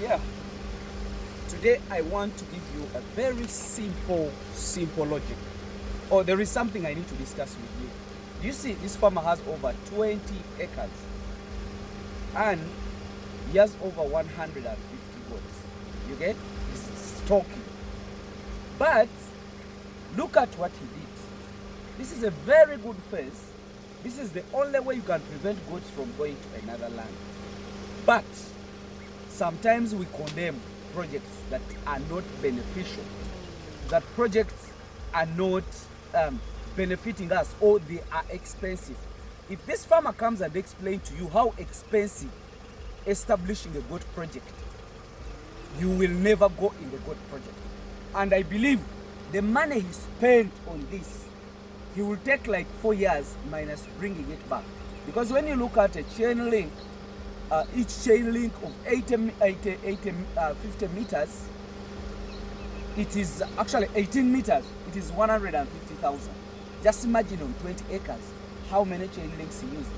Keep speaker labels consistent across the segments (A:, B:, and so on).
A: Yeah. Today I want to give you a very simple logic. Or there is something I need to discuss with you. You see, this farmer has over 20 acres and he has over 150 goats. You get? He's stocking. But look at what he did. This is a very good phase. This is the only way you can prevent goats from going to another land. But sometimes we condemn projects that are not beneficial, that projects are not benefiting us, or they are expensive. If this farmer comes and explains to you how expensive establishing a goat project, you will never go in the goat project. And I believe the money he spent on this, he will take like 4 years minus bringing it back. Because when you look at a chain link, each chain link of 50 meters, it is actually 18 meters, it is 150,000. Just imagine on 20 acres, how many chain links he used.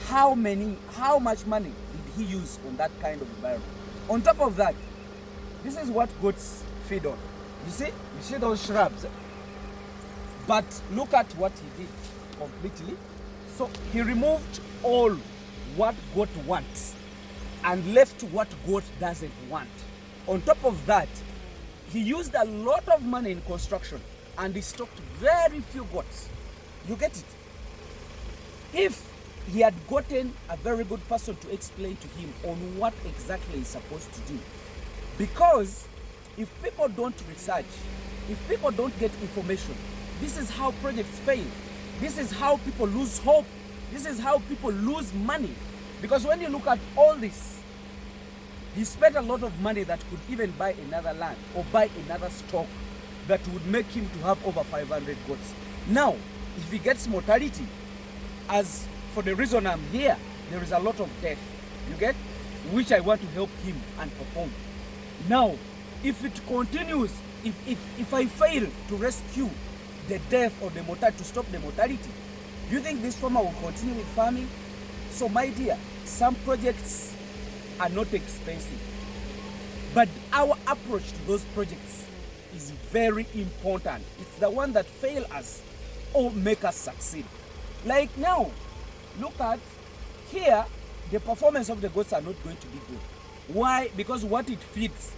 A: How much money did he use on that kind of environment? On top of that, this is what goats feed on. You see those shrubs. But look at what he did completely. So he removed all what goat wants and left what goat doesn't want. On top of that, he used a lot of money in construction and he stocked very few goats. You get it? If he had gotten a very good person to explain to him on what exactly he's supposed to do. Because if people don't research, if people don't get information, this is how projects fail. This is how people lose hope. This is how people lose money. Because when you look at all this, he spent a lot of money that could even buy another land or buy another stock that would make him to have over 500 goats. Now, if he gets mortality, as for the reason I'm here, there is a lot of death, you get, which I want to help him and perform. Now, if it continues, if I fail to rescue the death or the mortality, to stop the mortality, do you think this farmer will continue with farming? So my dear, some projects are not expensive, but our approach to those projects is very important. It's the one that fail us or make us succeed. Like now, look at here, the performance of the goats are not going to be good. Why? Because what it feeds,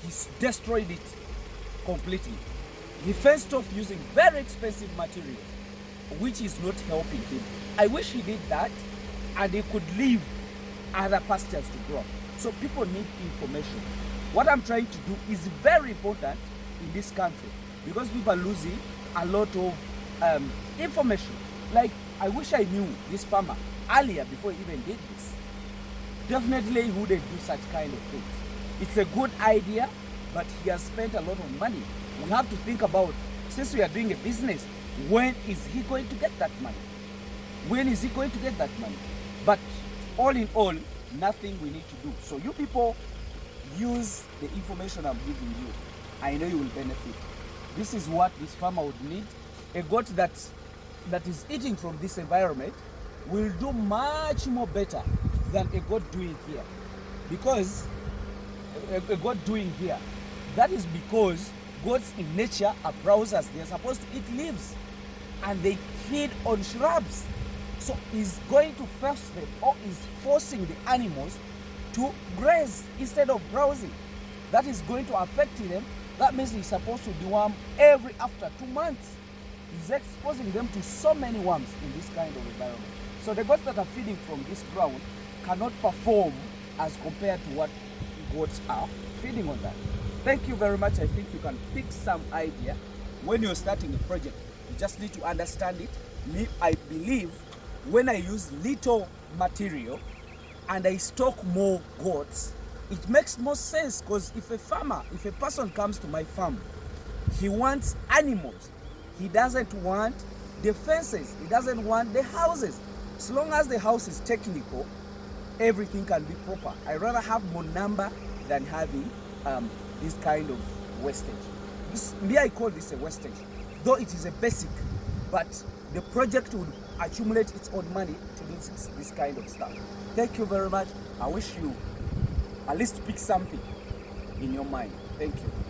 A: he's destroyed it completely. He first off using very expensive material, which is not helping him. I wish he did that and he could leave other pastures to grow. So people need information. What I'm trying to do is very important in this country because people are losing a lot of information. Like, I wish I knew this farmer earlier before he even did this. Definitely he wouldn't do such kind of things. It's a good idea, but he has spent a lot of money. We have to think about, since we are doing a business, when is he going to get that money? When is he going to get that money? But all in all, nothing we need to do. So you people, use the information I'm giving you. I know you will benefit. This is what this farmer would need. A goat that is eating from this environment will do much more better than a goat doing here. Because a goat doing here, that is because goats in nature are browsers. They're supposed to eat leaves and they feed on shrubs. So he's going to force them, or is forcing the animals to graze instead of browsing. That is going to affect them. That means he's supposed to deworm every after 2 months. He's exposing them to so many worms in this kind of environment. So the goats that are feeding from this ground cannot perform as compared to what goats are feeding on that. Thank you very much. I think you can pick some idea. When you're starting a project, you just need to understand it. Me, I believe when I use little material and I stock more goats, it makes more sense, because if a person comes to my farm, he wants animals. He doesn't want the fences. He doesn't want the houses. As long as the house is technical, everything can be proper. I rather have more number than having this kind of wastage. I call this a wastage, though it is a basic, but the project would accumulate its own money to do this kind of stuff. Thank you very much. I wish you At least pick something in your mind. Thank you.